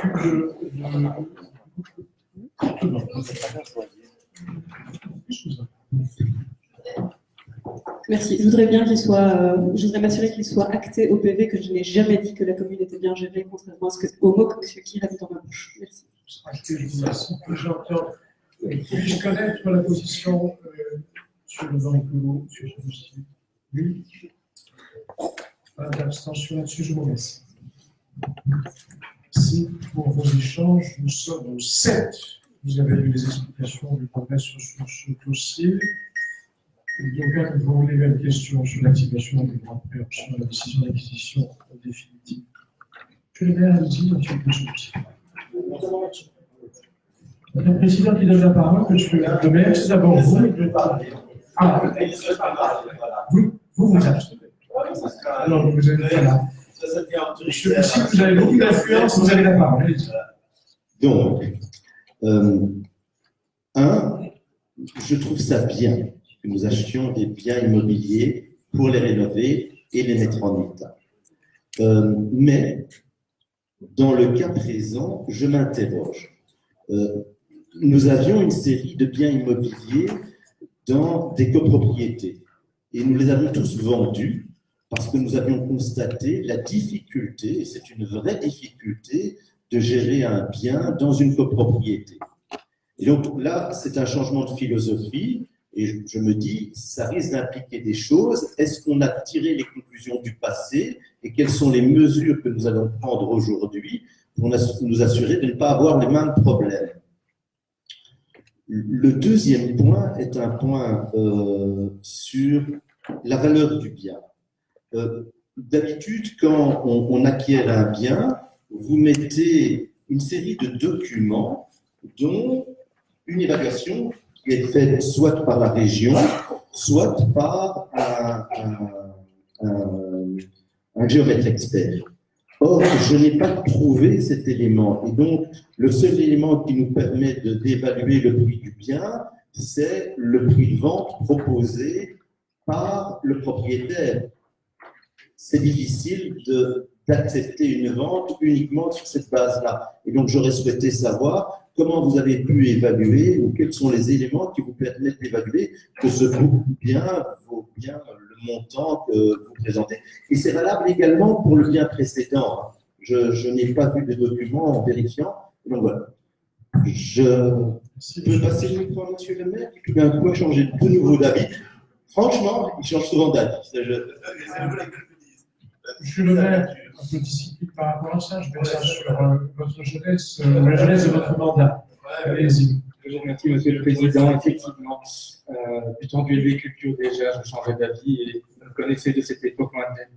Merci. Je voudrais bien je voudrais m'assurer qu'il soit acté au PV que je n'ai jamais dit que la commune était bien gérée, contrairement à au mot que M. Kir a dit dans ma bouche. Merci. Je vous remercie. J'entends. Puis-je connaître la position sur le vent clos, sur ce dossier? Oui. Pas d'abstention là-dessus, je vous remercie. Merci pour vos échanges. Nous sommes au 7. Vous avez eu les explications du progrès sur ce dossier. Donc, vous voulez une question sur l'activation du droit de perte sur la décision d'acquisition définitive. Je le maire, allez-y, monsieur le président. Madame la Présidente, qui donne la parole, monsieur le maire, c'est d'abord vous. Ah, vous abstenez. Alors, vous êtes là. Monsieur, si vous avez beaucoup d'influence, vous avez la parole. Donc, je trouve ça bien que nous achetions des biens immobiliers pour les rénover et les mettre en état. Mais, dans le cas présent, je m'interroge. Nous avions une série de biens immobiliers dans des copropriétés et nous les avons tous vendus parce que nous avions constaté la difficulté, et c'est une vraie difficulté, de gérer un bien dans une copropriété. Et donc là, c'est un changement de philosophie et je me dis, ça risque d'impliquer des choses. Est-ce qu'on a tiré les conclusions du passé et quelles sont les mesures que nous allons prendre aujourd'hui pour nous assurer de ne pas avoir les mêmes problèmes? Le deuxième point est un point sur la valeur du bien. D'habitude, quand on acquiert un bien, vous mettez une série de documents dont une évaluation qui est faite soit par la région, soit par un géomètre expert. Or, je n'ai pas trouvé cet élément. Et donc, le seul élément qui nous permet d'évaluer le prix du bien, c'est le prix de vente proposé par le propriétaire. C'est difficile d'accepter une vente uniquement sur cette base-là. Et donc, j'aurais souhaité savoir comment vous avez pu évaluer ou quels sont les éléments qui vous permettent d'évaluer que ce bien vaut bien le montant que vous présentez. Et c'est valable également pour le bien précédent. Je n'ai pas vu de document en vérifiant. Donc voilà. Je peux passer le micro à monsieur le maire qui tout d'un coup a changé de nouveau d'avis. Franchement, il change souvent d'avis. Monsieur le maire, un peu discipliné par rapport à ça, je mets ça sur votre jeunesse, la jeunesse de votre mandat. Allez-y. Je vous remercie, monsieur le président. Effectivement, du temps du LV Culture, déjà, je changeais d'avis et vous me connaissez de cette époque lointaine.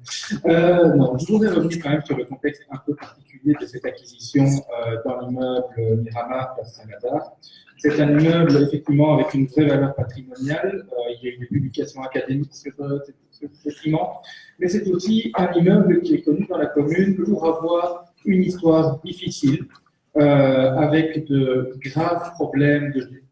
Non, je voudrais revenir quand même sur le contexte un peu particulier de cette acquisition dans l'immeuble Miramar Place Saint-Lazare. C'est un immeuble, effectivement, avec une vraie valeur patrimoniale. Il y a eu des publications académiques sur ce bâtiment, mais c'est aussi un immeuble qui est connu dans la commune pour avoir une histoire difficile, avec de graves problèmes depuis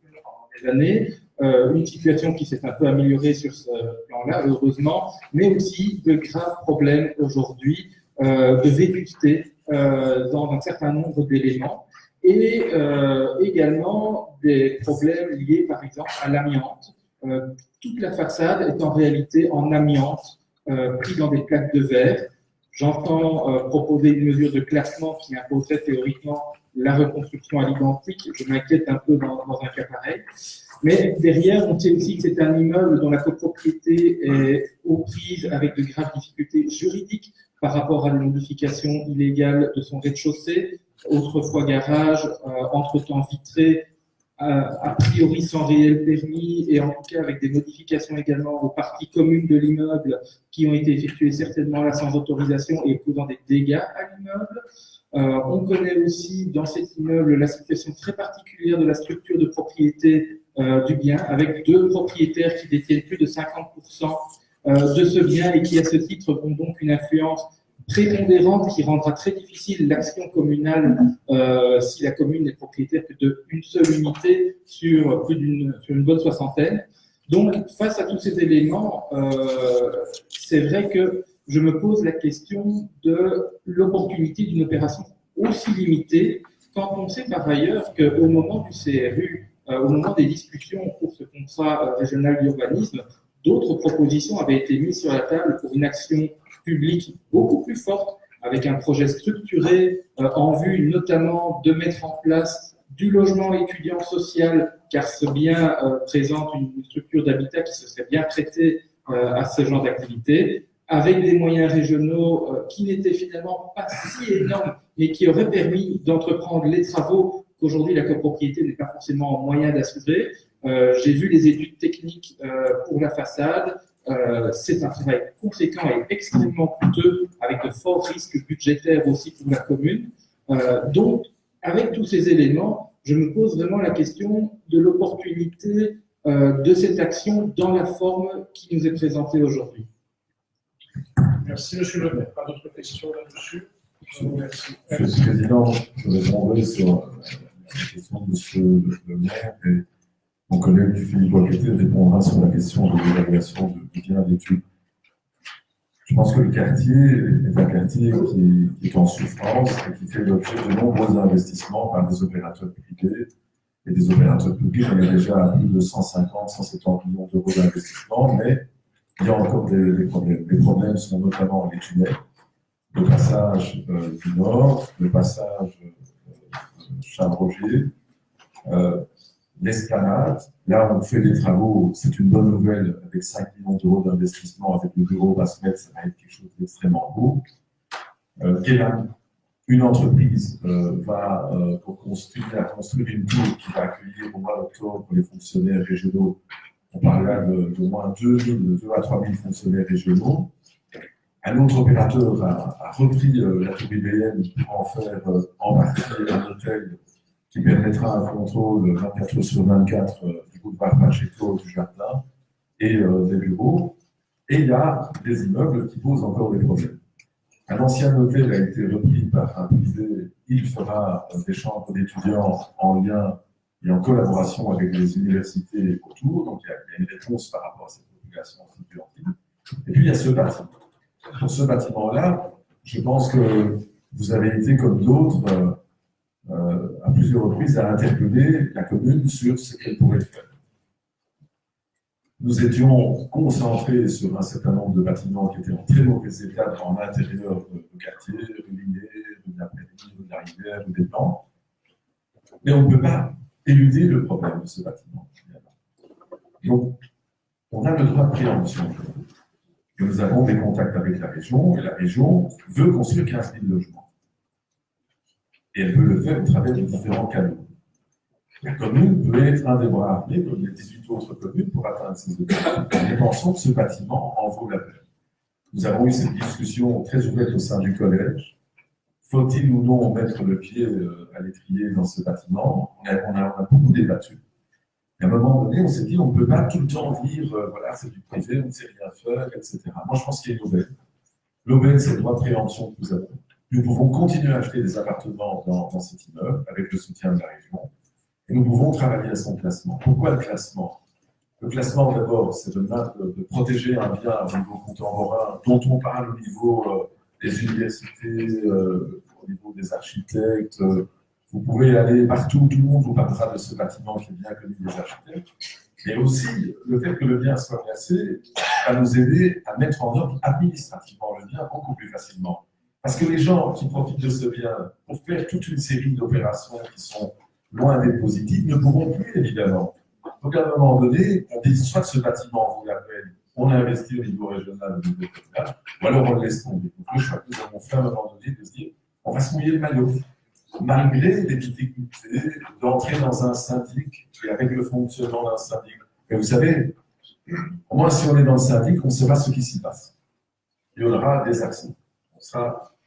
des années, une situation qui s'est un peu améliorée sur ce plan-là, heureusement, mais aussi de graves problèmes aujourd'hui de vétusté dans un certain nombre d'éléments, et également des problèmes liés, par exemple, à l'amiante. Toute la façade est en réalité en amiante, pris dans des plaques de verre. J'entends proposer une mesure de classement qui imposerait théoriquement la reconstruction à l'identique. Je m'inquiète un peu dans un cas pareil. Mais derrière, on sait aussi que c'est un immeuble dont la copropriété est aux prises avec de graves difficultés juridiques par rapport à la modification illégale de son rez-de-chaussée, autrefois garage, entre-temps vitré, a priori sans réel permis, et en tout cas avec des modifications également aux parties communes de l'immeuble qui ont été effectuées certainement là sans autorisation et causant des dégâts à l'immeuble. On connaît aussi dans cet immeuble la situation très particulière de la structure de propriété du bien, avec 2 propriétaires qui détiennent plus de 50% de ce bien et qui, à ce titre, ont donc une influence prépondérante qui rendra très difficile l'action communale si la commune n'est propriétaire que d'une seule unité sur une bonne soixantaine. Donc, face à tous ces éléments, c'est vrai que je me pose la question de l'opportunité d'une opération aussi limitée quand on sait par ailleurs qu'au moment du CRU, au moment des discussions pour ce contrat régional d'urbanisme, d'autres propositions avaient été mises sur la table pour une action publique beaucoup plus forte, avec un projet structuré en vue notamment de mettre en place du logement étudiant social, car ce bien présente une structure d'habitat qui se serait bien prêtée à ce genre d'activité, avec des moyens régionaux qui n'étaient finalement pas si énormes, mais qui auraient permis d'entreprendre les travaux qu'aujourd'hui la copropriété n'est pas forcément en moyen d'assurer. J'ai vu les études techniques pour la façade. C'est un travail conséquent et extrêmement coûteux, avec de forts risques budgétaires aussi pour la commune. Donc, avec tous ces éléments, je me pose vraiment la question de l'opportunité de cette action dans la forme qui nous est présentée aujourd'hui. Merci, Monsieur le maire. Pas d'autres questions là-dessus? Merci. Monsieur le Président, je répondrai sur la question de Monsieur le maire et mon collègue Philippe Boisquetet répondra sur la question de l'évaluation de biens d'études. Je pense que le quartier est un quartier qui est en souffrance et qui fait l'objet de nombreux investissements par des opérateurs privés. Et des opérateurs publics, on est déjà à plus de 150-170 millions d'euros d'investissement, mais il y a encore des problèmes. Les problèmes sont notamment les tunnels, le passage du Nord, le passage Charles-Roger, l'esplanade. Là, on fait des travaux, c'est une bonne nouvelle, avec 5 millions d'euros d'investissement, avec le bureau Basmet, ça va être quelque chose d'extrêmement beau. Kélam, une entreprise va construire une tour qui va accueillir au mois d'octobre les fonctionnaires régionaux. On parle là de moins 2 à 3 000 fonctionnaires régionaux. Un autre opérateur a repris la tour IBM pour en faire embarquer un hôtel qui permettra un contrôle 24 heures sur 24 du boulevard Pacheco, du jardin et des bureaux. Et il y a des immeubles qui posent encore des problèmes. Un ancien hôtel a été repris par un privé. Il fera des chambres d'étudiants en lien et en collaboration avec les universités autour. Donc, il y a une réponse par rapport à cette population étudiantine. Et puis, il y a ce bâtiment. Pour ce bâtiment-là, je pense que vous avez été, comme d'autres, à plusieurs reprises, à interpeller la commune sur ce qu'elle pourrait faire. Nous étions concentrés sur un certain nombre de bâtiments qui étaient en très mauvais état en l'intérieur du quartier, rue Linné, rue de la Prairie, rue de la Rivière, rue des Plans. Mais on ne peut pas éluder le problème de ce bâtiment. Donc, on a le droit de préemption. Et nous avons des contacts avec la région, et la région veut construire 15 000 logements. Et elle veut le faire au travers de différents canaux. La commune peut être un des bras armés, comme les 18 autres communes, pour atteindre ces objectifs. Mais pensons que ce bâtiment en vaut la peine. Nous avons eu cette discussion très ouverte au sein du collège. Faut-il ou non mettre le pied à l'étrier dans ce bâtiment? On a beaucoup débattu. Et à un moment donné, on s'est dit, on ne peut pas tout le temps dire, voilà, c'est du privé, on ne sait rien faire, etc. Moi, je pense qu'il y a une aubaine. L'aubaine, c'est le droit de préemption que nous avons. Nous pouvons continuer à acheter des appartements dans cet immeuble avec le soutien de la région. Et nous pouvons travailler à son classement. Pourquoi le classement? Le classement, d'abord, c'est de protéger un bien au niveau contemporain, dont on parle au niveau des universités, au niveau des architectes. Vous pouvez aller partout, tout le monde vous parlera de ce bâtiment qui est bien connu des architectes. Mais aussi, le fait que le bien soit classé va nous aider à mettre en œuvre administrativement le bien beaucoup plus facilement. Parce que les gens qui profitent de ce bien pour faire toute une série d'opérations qui sont loin d'être positives ne pourront plus, évidemment. Donc, à un moment donné, on dit soit ce bâtiment vaut la peine, on investit au niveau régional, au niveau local, ou alors on le laisse tomber. Donc, le choix que nous avons fait à un moment donné de se dire, on va se mouiller le maillot. Malgré les difficultés d'entrer dans un syndic avec le fonctionnement d'un syndic. Mais vous savez, au moins si on est dans le syndic, on saura ce qui s'y passe. Il y aura des actions.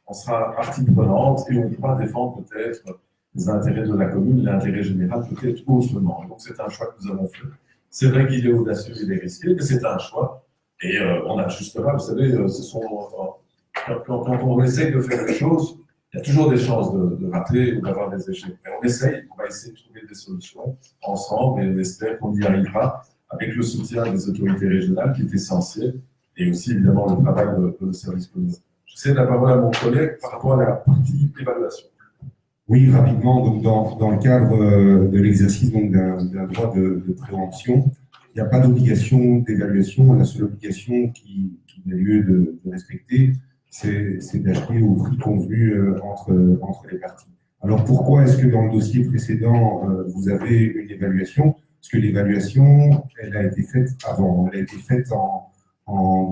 On sera partie prenante et on pourra défendre peut-être les intérêts de la commune, l'intérêt général peut-être autrement. Donc c'est un choix que nous avons fait. C'est vrai qu'il est audacieux, il est risqué, mais c'est un choix. Et on ajustera, vous savez, quand on essaye de faire des choses, il y a toujours des chances de rater ou d'avoir des échecs. Mais on va essayer de trouver des solutions ensemble et on espère qu'on y arrivera avec le soutien des autorités régionales qui est essentiel et aussi évidemment le travail de service communal. Je cède la parole à mon collègue par rapport à la partie évaluation. Oui, rapidement, donc dans le cadre de l'exercice d'un droit de préemption, il n'y a pas d'obligation d'évaluation. La seule obligation qui a lieu de respecter, c'est d'acheter au prix convenu entre les parties. Alors pourquoi est-ce que dans le dossier précédent, vous avez une évaluation? Parce que l'évaluation, elle a été faite avant. Elle a été faite en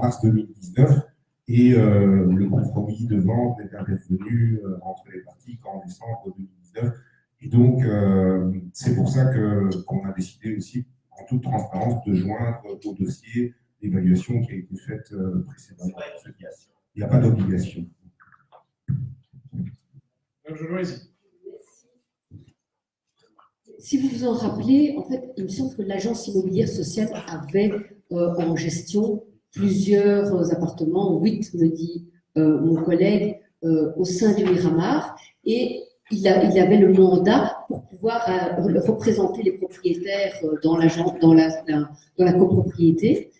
mars 2019. Et le compromis de vente est intervenu entre les parties qu'en décembre 2019. Et donc, c'est pour ça qu'on a décidé aussi, en toute transparence, de joindre au dossier l'évaluation qui a été faite précédemment. Il n'y a pas d'obligation. Si vous vous en rappelez, en fait, il me semble que l'agence immobilière sociale avait en gestion plusieurs appartements, 8 me dit mon collègue, au sein du Miramar, et il avait le mandat pour pouvoir représenter les propriétaires dans la copropriété.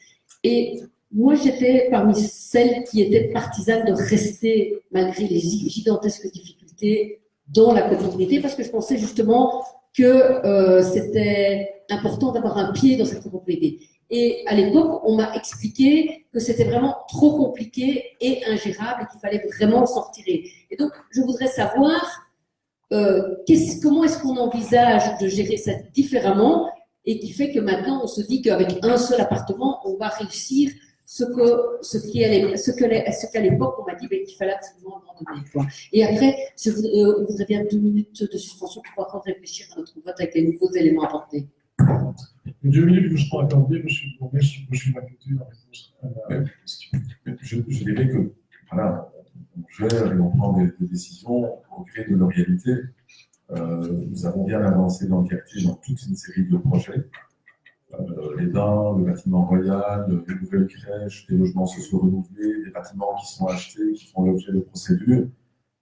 Et moi, j'étais parmi celles qui étaient partisanes de rester, malgré les gigantesques difficultés, dans la copropriété, parce que je pensais justement que c'était important d'avoir un pied dans cette copropriété. Et à l'époque, on m'a expliqué que c'était vraiment trop compliqué et ingérable et qu'il fallait vraiment s'en retirer. Et donc, je voudrais savoir comment est-ce qu'on envisage de gérer ça différemment et qui fait que maintenant, on se dit qu'avec un seul appartement, on va réussir ce qu'à l'époque, on m'a dit qu'il fallait absolument abandonner. Quoi. Et après, on voudrait bien 2 minutes de suspension pour pouvoir réfléchir à notre vote avec les nouveaux éléments apportés. 2 minutes vous seront accordées, monsieur Bourget, si je suis m'accuser en réponse à la question. Je dirais que, voilà, on gère et on prend des décisions au gré de leur réalité. Nous avons bien avancé dans le quartier dans toute une série de projets. Les bains, le bâtiment royal, les nouvelles crèches, des logements sociaux renouvelés, des bâtiments qui sont achetés, qui font l'objet de procédures.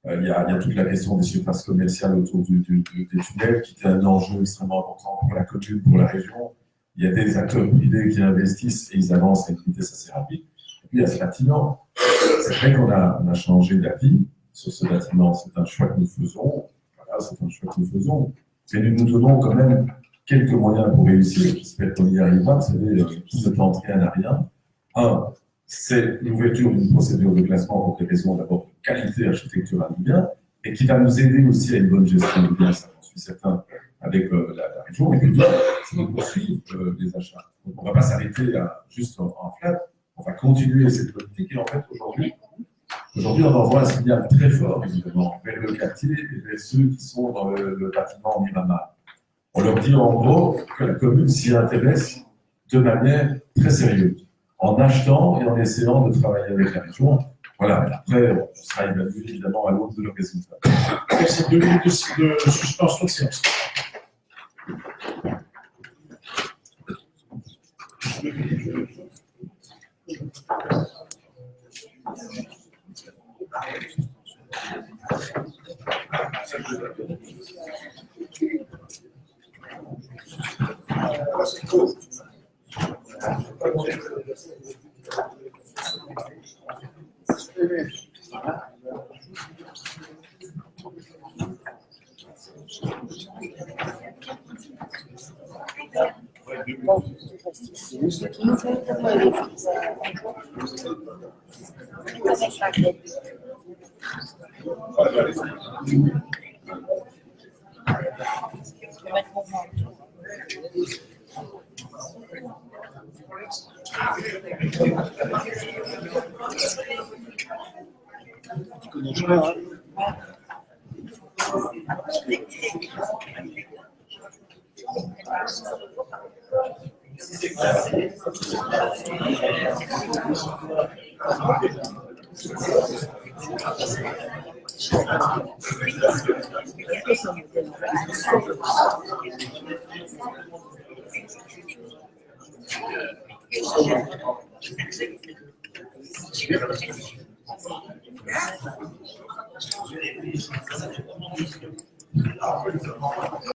Il y a toute la question des surfaces commerciales autour des tunnels, qui est un enjeu extrêmement important pour la commune, pour la région. Il y a des acteurs privés qui investissent et ils avancent à une vitesse assez rapide. Et puis il y a ce bâtiment. C'est vrai qu'on a changé d'avis sur ce bâtiment. C'est un choix que nous faisons. Voilà, c'est un choix que nous faisons. Mais nous nous donnons quand même quelques moyens pour réussir. J'espère qu'on y arrivera. Vous savez, tout ne tente rien à rien. C'est l'ouverture d'une procédure de classement pour des raisons d'abord de qualité architecturale du bien et qui va nous aider aussi à une bonne gestion du bien, ça j'en suis certain, avec la région. Et puis, c'est de poursuivre les achats. Donc, on ne va pas s'arrêter juste en flat, on va continuer cette politique. Et en fait, aujourd'hui, on envoie un signal très fort, évidemment, vers le quartier et vers ceux qui sont dans le bâtiment Miramar. On leur dit en gros que la commune s'y intéresse de manière très sérieuse, en achetant et en essayant de travailler avec la région. Voilà, et après, on sera évalué évidemment à l'aune de leurs résultats. Merci. 2 minutes de suspension de séance. Si c'est classé,